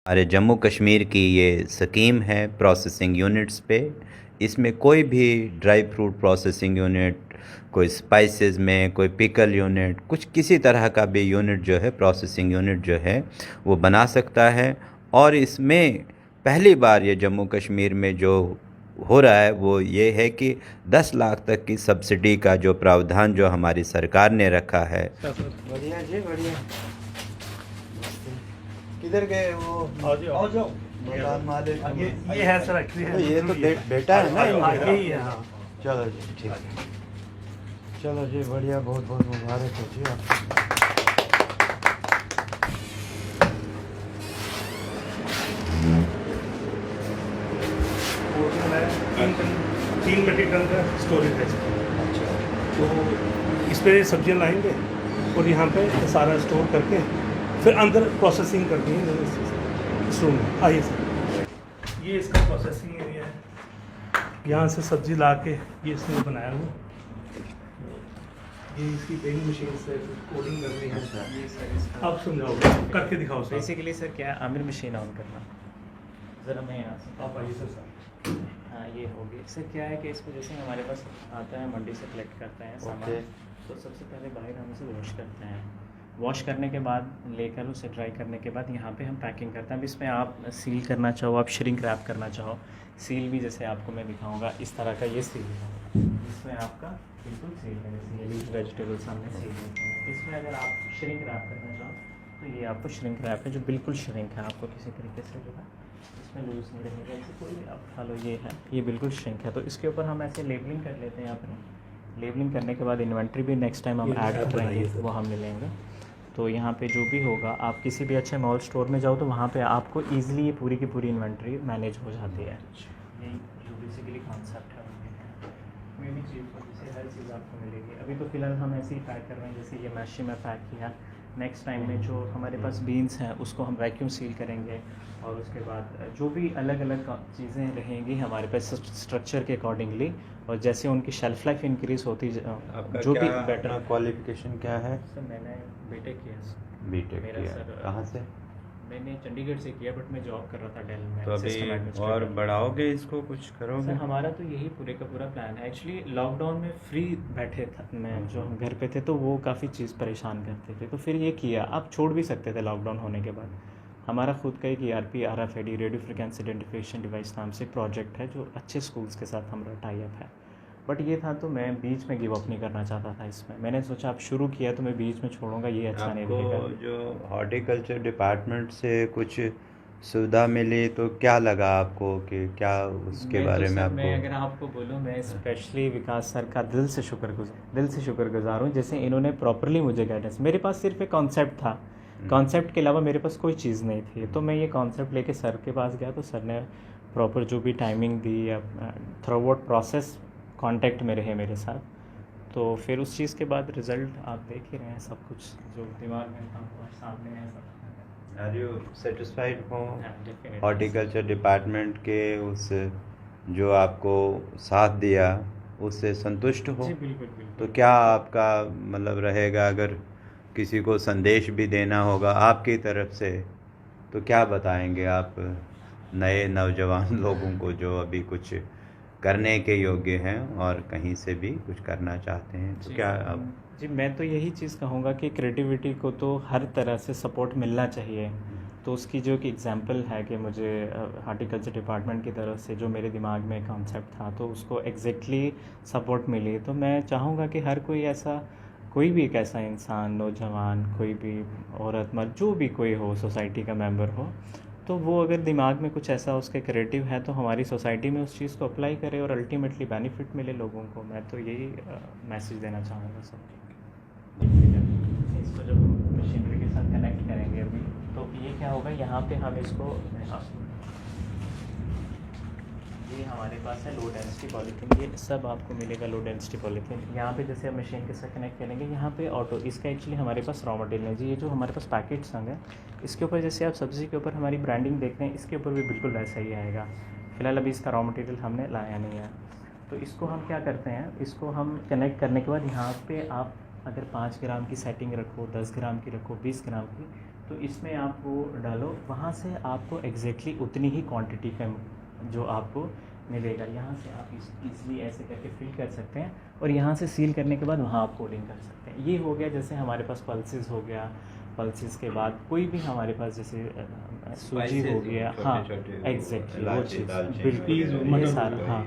हमारे जम्मू कश्मीर की ये स्कीम है प्रोसेसिंग यूनिट्स पे। इसमें कोई भी ड्राई फ्रूट प्रोसेसिंग यूनिट, कोई स्पाइसेस में, कोई पिकल यूनिट, कुछ किसी तरह का भी यूनिट जो है, प्रोसेसिंग यूनिट जो है वो बना सकता है। और इसमें पहली बार ये जम्मू कश्मीर में जो हो रहा है वो ये है कि 10 लाख तक की सब्सिडी का जो प्रावधान जो हमारी सरकार ने रखा है। बढ़िया जी, बढ़िया। किधर गए वो? आओ जाओ। मकान मालिक ये है सर, एक्चुअली तो ये तो बेटा है ना इनका? यही है। हाँ, चलो जी, ठीक है। चलो जी, बढ़िया, बहुत बहुत मुबारक हो जी आपको। पोर्टल है 3 मीट्रिक टन का स्टोरेज है इसका। अच्छा, तो इस पे सब्जियां लाएंगे और यहाँ पे सारा स्टोर करके फिर अंदर प्रोसेसिंग करनी है इस रूम में। आइए सर, ये इसका प्रोसेसिंग एरिया है। यहाँ से सब्जी ला के ये इसने बनाया हुआ, ये इसकी पेइंग मशीन से कोडिंग करनी है। आप समझाओ, करके दिखाओ सर। बेसिकली सर क्या है, आमिर मशीन ऑन करना ज़रा मैं यहाँ से। आप आइए सर। हाँ, ये होगी सर। क्या है कि इसको जैसे हमारे पास आता है, मंडी से कलेक्ट करते हैं ओके। सामान, तो सबसे पहले बाहर हम इसे वॉश करते हैं। वॉश करने के बाद लेकर उसे ड्राई करने के बाद यहाँ पे हम पैकिंग करते हैं। अब इसमें आप सील करना चाहो, आप श्रिंक रैप करना चाहो, सील भी जैसे आपको मैं दिखाऊंगा इस तरह का ये सील है। इसमें आपका बिल्कुल सील है, जैसे ये लीफ वेजिटेबल सामने सील होते हैं। इसमें अगर आप श्रिंक रैप करना चाहो तो ये आपको श्रिंक रैप है जो बिल्कुल श्रिंक है, आपको किसी तरीके से जो है इसमें लूज नहीं रहेगा। ऐसे कोई भी आप खा लो, ये है, ये बिल्कुल श्रिंक है। तो इसके ऊपर हम ऐसे लेबलिंग कर लेते हैं। यहाँ पर लेबलिंग करने के बाद इन्वेंट्री भी नेक्स्ट टाइम हम ऐड करेंगे, वो हम मिलेंगे। तो यहाँ पे जो भी होगा, आप किसी भी अच्छे मॉल स्टोर में जाओ तो वहाँ पे आपको ईजिली ये पूरी की पूरी इन्वेंट्री मैनेज हो जाती है। यही जो बेसिकली कॉन्सेप्ट है उनके मेरी चीज़ जैसे हर चीज़ आपको मिलेगी। अभी तो फ़िलहाल हम ऐसे ही पैक कर रहे हैं, जैसे ये मैशी में पैक किया। नेक्स्ट टाइम में जो हमारे पास बीन्स हैं उसको हम वैक्यूम सील करेंगे, और उसके बाद जो भी अलग अलग चीज़ें रहेंगी हमारे पास स्ट्रक्चर के अकॉर्डिंगली, और जैसे उनकी शेल्फ लाइफ इंक्रीज़ होती जो भी बेटर। क्वालिफिकेशन क्या है? सर मैंने बीटेक किया सर। बीटेक मेरा किया। सर कहाँ से? मैंने चंडीगढ़ से किया, बट मैं जॉब कर रहा था डेल में। तो अभी सिस्टम और एडमिनिस्ट्रेटर। बढ़ाओगे इसको, कुछ करोगे? सर हमारा तो यही पूरे का पूरा प्लान है। एक्चुअली लॉकडाउन में फ्री बैठे था मैं, जो हम घर पे थे, तो वो काफ़ी चीज़ परेशान करते थे, तो फिर ये किया। आप छोड़ भी सकते थे लॉकडाउन होने के बाद। हमारा खुद का एक ERP RFID radio frequency identification device नाम से एक प्रोजेक्ट है जो अच्छे स्कूल्स के साथ हमारा टाई अप है। बट ये था, तो मैं बीच में गिव अप नहीं करना चाहता था इसमें। मैंने सोचा आप शुरू किया तो मैं बीच में छोड़ूंगा, ये अच्छा नहीं आपको रहेगा। जो हॉर्टिकल्चर डिपार्टमेंट से कुछ सुविधा मिली तो क्या लगा आपको, कि क्या उसके बारे में मैं आपको? अगर आपको बोलूँ, मैं स्पेशली विकास सर का दिल से शुक्रगुजार हूँ। जैसे इन्होंने प्रॉपरली मुझे गाइडेंस, मेरे पास सिर्फ एक कॉन्सेप्ट था, कॉन्सेप्ट के अलावा मेरे पास कोई चीज़ नहीं थी। तो मैं ये कॉन्सेप्ट लेके सर के पास गया, तो सर ने प्रॉपर जो भी टाइमिंग दी या थ्रू आउट प्रोसेस कांटेक्ट में रहे मेरे साथ। तो फिर उस चीज़ के बाद रिज़ल्ट आप देख ही रहे हैं, सब कुछ जो दिमाग में था वो सामने है सब। आर यू सेटिस्फाइड हो Definitely. हॉर्टिकल्चर डिपार्टमेंट के उस जो आपको साथ दिया, उससे संतुष्ट हो? जी बिल्कुल बिल्कुल। तो क्या आपका मतलब रहेगा, अगर किसी को संदेश भी देना होगा आपकी तरफ से, तो क्या बताएंगे आप नए नौजवान लोगों को जो अभी कुछ करने के योग्य हैं और कहीं से भी कुछ करना चाहते हैं, तो क्या आप? जी मैं तो यही चीज़ कहूँगा कि क्रिएटिविटी को तो हर तरह से सपोर्ट मिलना चाहिए। तो उसकी जो कि एग्जांपल है कि मुझे हॉर्टिकल्चर डिपार्टमेंट की तरफ से जो मेरे दिमाग में कॉन्सेप्ट था, तो उसको एग्जैक्टली सपोर्ट मिली। तो मैं चाहूँगा कि हर कोई ऐसा, कोई भी एक ऐसा इंसान, नौजवान, कोई भी औरत, मर्द, जो भी कोई हो, सोसाइटी का मेंबर हो, तो वो अगर दिमाग में कुछ ऐसा उसके क्रिएटिव है तो हमारी सोसाइटी में उस चीज़ को अप्लाई करे और अल्टीमेटली बेनिफिट मिले लोगों को। मैं तो यही मैसेज देना चाहूँगा सबको। इसको जब हम मशीनरी के साथ कनेक्ट करेंगे अभी, तो ये क्या होगा, यहाँ पे हम इसको, ये हमारे पास है लो डेंसिटी पॉलीथीन। ये सब आपको मिलेगा लो डेंसिटी पॉलीथीन। यहाँ पे जैसे हम मशीन के साथ कनेक्ट करेंगे, यहाँ पे ऑटो, इसका एक्चुअली हमारे पास रॉ मटेरियल है जी। ये जो हमारे पास पैकेट्स होंगे, इसके ऊपर जैसे आप सब्ज़ी के ऊपर हमारी ब्रांडिंग देखते हैं, इसके ऊपर भी बिल्कुल वैसा ही आएगा। फ़िलहाल अभी इसका रॉ मटेरियल हमने लाया नहीं है। तो इसको हम क्या करते हैं, इसको हम कनेक्ट करने के बाद यहाँ पे आप अगर 5 ग्राम की सेटिंग रखो, 10 ग्राम की रखो, 20 ग्राम की, तो इसमें आप वो डालो, वहाँ से आपको एग्जैक्टली उतनी ही क्वांटिटी का जो आपको मिलेगा। यहाँ से आप इसलिए ऐसे करके फिल कर सकते हैं और यहाँ से सील करने के बाद वहाँ आप कोडिंग कर सकते हैं। ये हो गया जैसे हमारे पास पल्सेस हो गया, पल्सेस के बाद कोई भी हमारे पास जैसे सूजी हो गया, हाँ एग्जैक्टली वो चीज़ बिल्कुल ये सारा, हाँ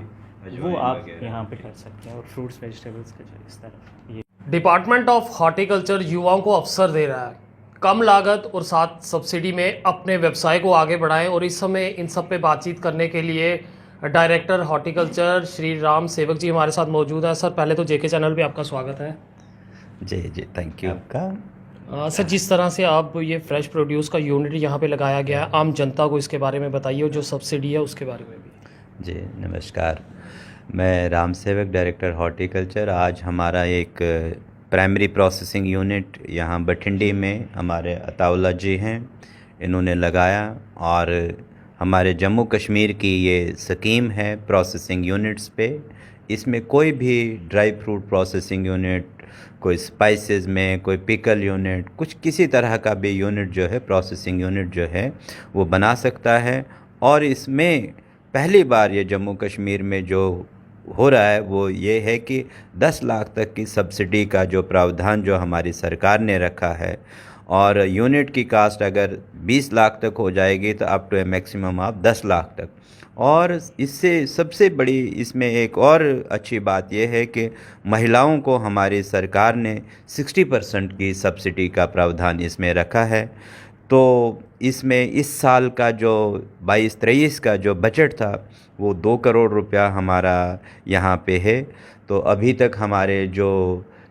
वो आप यहाँ पे कर सकते हैं। और फ्रूट्स वेजिटेबल्स का जो इस तरफ ये डिपार्टमेंट ऑफ हॉर्टिकल्चर युवाओं को अवसर दे रहा है, कम लागत और साथ सब्सिडी में अपने व्यवसाय को आगे बढ़ाएं। और इस समय इन सब पे बातचीत करने के लिए डायरेक्टर हॉर्टिकल्चर श्री राम सेवक जी हमारे साथ मौजूद है। सर पहले तो जेके चैनल पे आपका स्वागत है। जी जी, थैंक यू आपका। सर जिस तरह से आप ये फ्रेश प्रोड्यूस का यूनिट यहाँ पे लगाया गया है, आम जनता को इसके बारे में बताइए और जो सब्सिडी है उसके बारे में भी। जी नमस्कार, मैं राम सेवक डायरेक्टर हॉर्टिकल्चर। आज हमारा एक प्राइमरी प्रोसेसिंग यूनिट यहाँ बठिंडी में हमारे अताउल्ला जी हैं, इन्होंने लगाया। और हमारे जम्मू कश्मीर की ये स्कीम है प्रोसेसिंग यूनिट्स पे। इसमें कोई भी ड्राई फ्रूट प्रोसेसिंग यूनिट, कोई स्पाइसेस में, कोई पिकल यूनिट, कुछ किसी तरह का भी यूनिट जो है, प्रोसेसिंग यूनिट जो है वो बना सकता है। और इसमें पहली बार ये जम्मू कश्मीर में जो हो रहा है वो ये है कि 10 लाख तक की सब्सिडी का जो प्रावधान जो हमारी सरकार ने रखा है, और यूनिट की कास्ट अगर 20 लाख तक हो जाएगी तो अप टू ए मैक्सिमम आप 10 लाख तक। और इससे सबसे बड़ी इसमें एक और अच्छी बात यह है कि महिलाओं को हमारी सरकार ने 60% की सब्सिडी का प्रावधान इसमें रखा है। तो इसमें इस साल का जो 22-23 का जो बजट था वो 2 करोड़ रुपया हमारा यहाँ पे है। तो अभी तक हमारे जो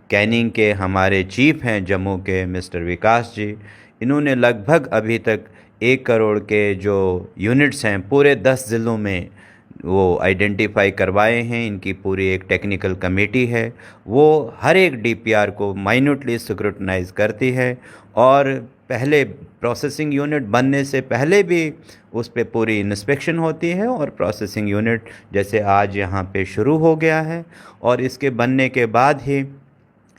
कैनिंग के हमारे चीफ हैं जम्मू के मिस्टर विकास जी, इन्होंने लगभग अभी तक 1 करोड़ के जो यूनिट्स हैं पूरे 10 ज़िलों में वो आइडेंटिफाई करवाए हैं। इनकी पूरी एक टेक्निकल कमेटी है, वो हर एक डीपीआर को माइन्यूटली स्क्रूटनाइज करती है। और पहले प्रोसेसिंग यूनिट बनने से पहले भी उस पे पूरी इंस्पेक्शन होती है। और प्रोसेसिंग यूनिट जैसे आज यहाँ पे शुरू हो गया है, और इसके बनने के बाद ही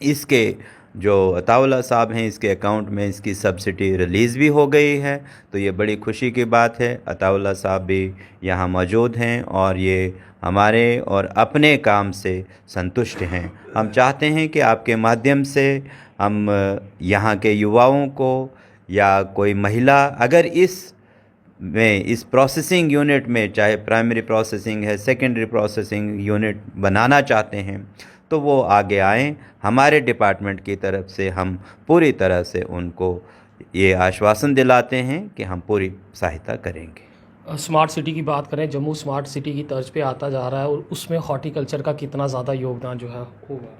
इसके जो अताउल्ला साहब हैं इसके अकाउंट में इसकी सब्सिडी रिलीज़ भी हो गई है। तो ये बड़ी खुशी की बात है। अताउल्ला साहब भी यहाँ मौजूद हैं और ये हमारे और अपने काम से संतुष्ट हैं। हम चाहते हैं कि आपके माध्यम से हम यहाँ के युवाओं को या कोई महिला अगर इस प्रोसेसिंग यूनिट में, चाहे प्राइमरी प्रोसेसिंग है, सेकेंडरी प्रोसेसिंग यूनिट बनाना चाहते हैं, तो वो आगे आएँ। हमारे डिपार्टमेंट की तरफ से हम पूरी तरह से उनको ये आश्वासन दिलाते हैं कि हम पूरी सहायता करेंगे। स्मार्ट सिटी की बात करें, जम्मू स्मार्ट सिटी की तर्ज पे आता जा रहा है और उसमें हॉर्टिकल्चर का कितना ज़्यादा योगदान जो है होगा?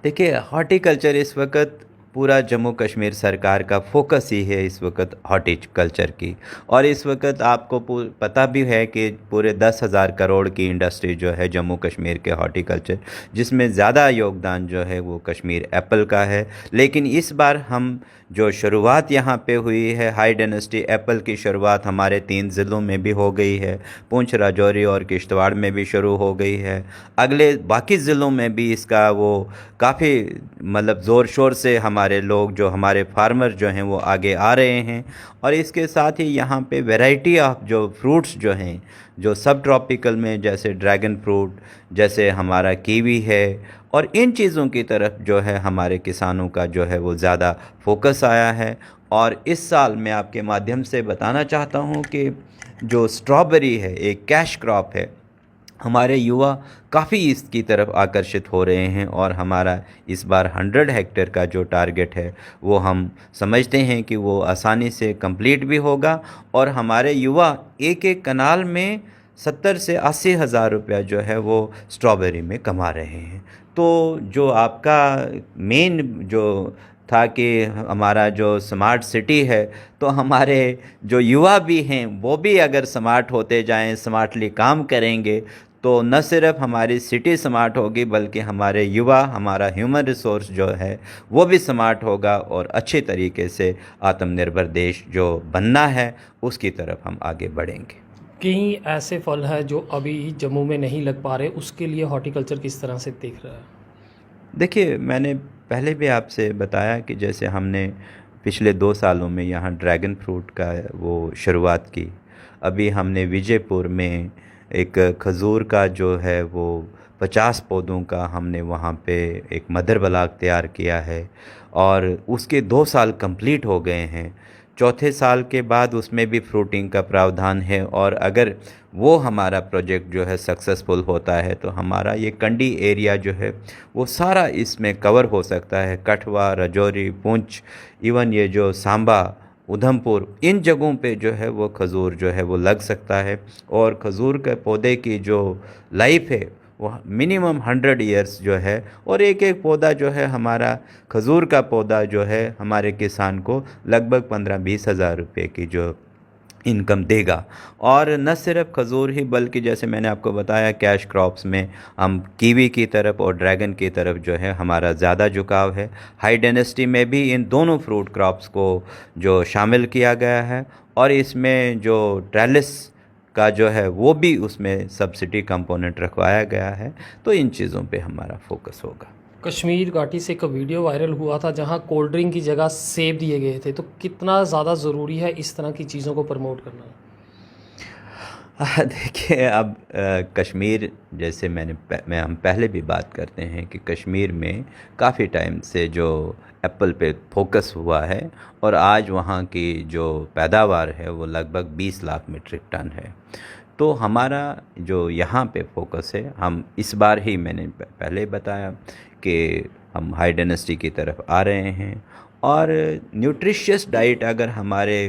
देखिए, हॉर्टिकल्चर इस वक्त पूरा जम्मू कश्मीर सरकार का फोकस ही है इस वक्त हॉर्टिकल्चर की। और इस वक्त आपको पता भी है कि पूरे 10,000 करोड़ की इंडस्ट्री जो है जम्मू कश्मीर के हॉर्टिकल्चर, जिसमें ज़्यादा योगदान जो है वो कश्मीर एप्पल का है। लेकिन इस बार हम जो शुरुआत यहाँ पे हुई है, हाई डायनेस्टी एप्पल की शुरुआत हमारे 3 ज़िलों में भी हो गई है, पुंछ, राजौरी और किश्तवाड़ में भी शुरू हो गई है। अगले बाकी ज़िलों में भी इसका वो काफ़ी मतलब ज़ोर शोर से हमारे लोग जो हमारे फार्मर जो हैं वो आगे आ रहे हैं। और इसके साथ ही यहाँ पे वैरायटी ऑफ जो फ्रूट्स जो हैं, जो सब ट्रॉपिकल में जैसे ड्रैगन फ्रूट, जैसे हमारा कीवी है, और इन चीज़ों की तरफ जो है हमारे किसानों का जो है वो ज़्यादा फोकस आया है। और इस साल मैं आपके माध्यम से बताना चाहता हूँ कि जो स्ट्रॉबेरी है एक कैश क्रॉप है, हमारे युवा काफ़ी इसकी तरफ आकर्षित हो रहे हैं। और हमारा इस बार 100 हेक्टेयर का जो टारगेट है वो हम समझते हैं कि वो आसानी से कंप्लीट भी होगा। और हमारे युवा एक एक कनाल में 70 से 80 हज़ार रुपया जो है वो स्ट्रॉबेरी में कमा रहे हैं। तो जो आपका मेन जो था कि हमारा जो स्मार्ट सिटी है, तो हमारे जो युवा भी हैं वो भी अगर स्मार्ट होते जाएं, स्मार्टली काम करेंगे, तो न सिर्फ हमारी सिटी स्मार्ट होगी बल्कि हमारे युवा, हमारा ह्यूमन रिसोर्स जो है वो भी स्मार्ट होगा। और अच्छे तरीके से आत्मनिर्भर देश जो बनना है उसकी तरफ हम आगे बढ़ेंगे। कई ऐसे फल हैं जो अभी जम्मू में नहीं लग पा रहे, उसके लिए हॉर्टिकल्चर किस तरह से देख रहा है? देखिए, मैंने पहले भी आपसे बताया कि जैसे हमने पिछले 2 सालों में यहाँ ड्रैगन फ्रूट का वो शुरुआत की। अभी हमने विजयपुर में एक खजूर का जो है वो 50 पौधों का हमने वहाँ पे एक मदर ब्लॉक तैयार किया है और उसके 2 साल कंप्लीट हो गए हैं। चौथे साल के बाद उसमें भी फ्रूटिंग का प्रावधान है और अगर वो हमारा प्रोजेक्ट जो है सक्सेसफुल होता है तो हमारा ये कंडी एरिया जो है वो सारा इसमें कवर हो सकता है। कठवा, राजौरी, पुंछ, इवन ये जो सांबा, उधमपुर, इन जगहों पे जो है वो खजूर जो है वो लग सकता है और खजूर के पौधे की जो लाइफ है वो मिनिमम 100 ईयर्स जो है और एक एक पौधा जो है हमारा खजूर का पौधा जो है हमारे किसान को लगभग 15-20 हज़ार रुपये की जो इनकम देगा। और न सिर्फ खजूर ही बल्कि जैसे मैंने आपको बताया कैश क्रॉप्स में हम कीवी की तरफ और ड्रैगन की तरफ जो है हमारा ज़्यादा झुकाव है। हाई डेंसिटी में भी इन दोनों फ्रूट क्रॉप्स को जो शामिल किया गया है और इसमें जो ट्रेलिस का जो है वो भी उसमें सब्सिडी कंपोनेंट रखवाया गया है। तो इन चीज़ों पे हमारा फोकस होगा। कश्मीर घाटी से एक वीडियो वायरल हुआ था जहां कोल्ड ड्रिंक की जगह सेब दिए गए थे, तो कितना ज़्यादा ज़रूरी है इस तरह की चीज़ों को प्रमोट करना? देखिए अब कश्मीर जैसे हम पहले भी बात करते हैं कि कश्मीर में काफ़ी टाइम से जो एप्पल पे फोकस हुआ है और आज वहाँ की जो पैदावार है वो लगभग 20 लाख मीट्रिक टन है। तो हमारा जो यहाँ पे फोकस है, हम इस बार ही मैंने पहले बताया कि हम हाई डेंसिटी की तरफ आ रहे हैं और न्यूट्रिशियस डाइट अगर हमारे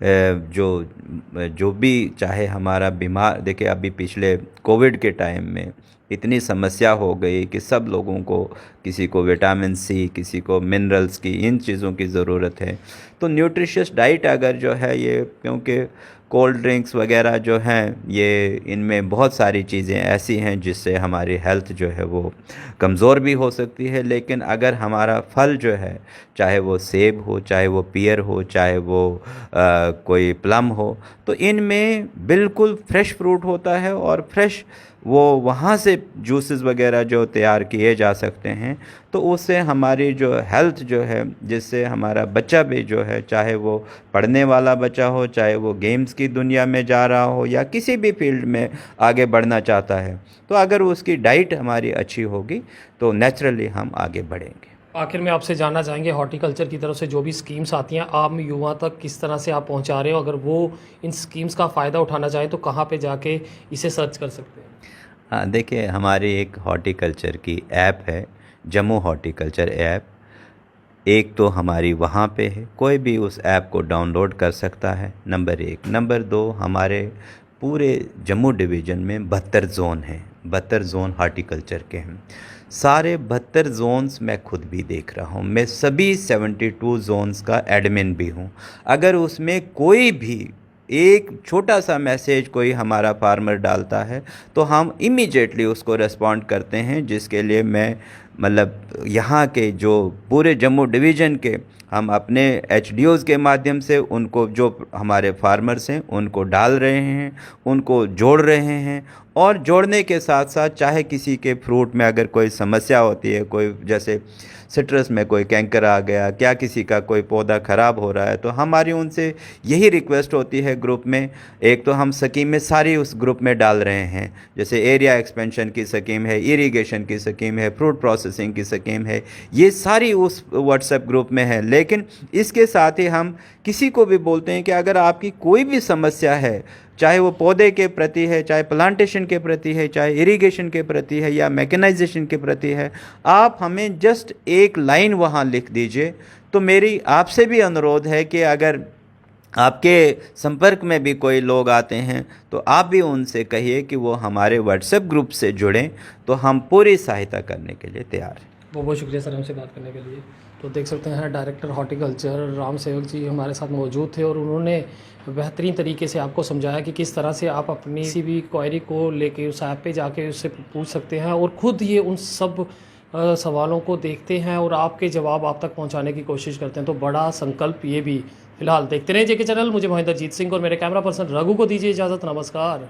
जो भी चाहे हमारा बीमार, देखिए अभी पिछले कोविड के टाइम में इतनी समस्या हो गई कि सब लोगों को, किसी को विटामिन सी, किसी को मिनरल्स की, इन चीज़ों की ज़रूरत है। तो न्यूट्रिशियस डाइट अगर जो है ये, क्योंकि कोल्ड ड्रिंक्स वगैरह जो हैं ये इनमें बहुत सारी चीज़ें ऐसी हैं जिससे हमारी हेल्थ जो है वो कमज़ोर भी हो सकती है, लेकिन अगर हमारा फल जो है, चाहे वो सेब हो, चाहे वो पियर हो, चाहे वो कोई प्लम हो, तो इनमें बिल्कुल फ्रेश फ्रूट होता है और फ्रेश वो वहाँ से जूसेस वगैरह जो तैयार किए जा सकते हैं। तो उससे हमारी जो हेल्थ जो है, जिससे हमारा बच्चा भी जो है, चाहे वो पढ़ने वाला बच्चा हो, चाहे वो गेम्स की दुनिया में जा रहा हो या किसी भी फील्ड में आगे बढ़ना चाहता है, तो अगर उसकी डाइट हमारी अच्छी होगी तो नेचुरली हम आगे बढ़ेंगे। आखिर में आपसे जानना चाहेंगे, हॉर्टिकल्चर की तरफ से जो भी स्कीम्स आती हैं आम युवा तक किस तरह से आप पहुंचा रहे हो? अगर वो इन स्कीम्स का फ़ायदा उठाना चाहें तो कहाँ पे जाके इसे सर्च कर सकते हैं? हाँ, देखिए हमारी एक हॉर्टिकल्चर की ऐप है, जम्मू हॉर्टिकल्चर ऐप। एक तो हमारी वहाँ पे है, कोई भी उस ऐप को डाउनलोड कर सकता है, नंबर 1। नंबर 2, हमारे पूरे जम्मू डिवीज़न में 72 ज़ोन हैं, 72 ज़ोन हॉर्टिकल्चर के हैं। सारे 72 ज़ोन्स मैं खुद भी देख रहा हूँ, मैं सभी 72 ज़ोन्स का एडमिन भी हूँ। अगर उसमें कोई भी एक छोटा सा मैसेज कोई हमारा फार्मर डालता है तो हम इमीडिएटली उसको रिस्पॉन्ड करते हैं, जिसके लिए मैं मतलब यहाँ के जो पूरे जम्मू डिवीज़न के हम अपने HDOs के माध्यम से उनको, जो हमारे फार्मर्स हैं उनको डाल रहे हैं, उनको जोड़ रहे हैं। और जोड़ने के साथ साथ चाहे किसी के फ्रूट में अगर कोई समस्या होती है, कोई जैसे सिट्रस में कोई कैंकर आ गया, क्या किसी का कोई पौधा ख़राब हो रहा है, तो हमारी उनसे यही रिक्वेस्ट होती है ग्रुप में। एक तो हम स्कीमें सारी उस ग्रुप में डाल रहे हैं, जैसे एरिया एक्सपेंशन की स्कीम है, इरिगेशन की स्कीम है, फ्रूट प्रोसेसिंग की स्कीम है, ये सारी उस व्हाट्सएप ग्रुप में है। लेकिन इसके साथ ही हम किसी को भी बोलते हैं कि अगर आपकी कोई भी समस्या है, चाहे वो पौधे के प्रति है, चाहे प्लांटेशन के प्रति है, चाहे इरिगेशन के प्रति है या मैकेनाइजेशन के प्रति है, आप हमें जस्ट एक लाइन वहाँ लिख दीजिए। तो मेरी आपसे भी अनुरोध है कि अगर आपके संपर्क में भी कोई लोग आते हैं तो आप भी उनसे कहिए कि वो हमारे व्हाट्सएप ग्रुप से जुड़ें, तो हम पूरी सहायता करने के लिए तैयार हैं। बहुत बहुत शुक्रिया सर हमसे बात करने के लिए। तो देख सकते हैं डायरेक्टर हॉर्टिकल्चर राम सेवक जी हमारे साथ मौजूद थे और उन्होंने बेहतरीन तरीके से आपको समझाया कि किस तरह से आप अपनी किसी भी क्वेरी को लेके उस ऐप पे जाके उससे पूछ सकते हैं और ख़ुद ये उन सब सवालों को देखते हैं और आपके जवाब आप तक पहुंचाने की कोशिश करते हैं। तो बड़ा संकल्प ये भी। फिलहाल देखते रहे JK चैनल। मुझे महेंद्रजीत सिंह और मेरे कैमरा पर्सन रघु को दीजिए इजाज़त। नमस्कार।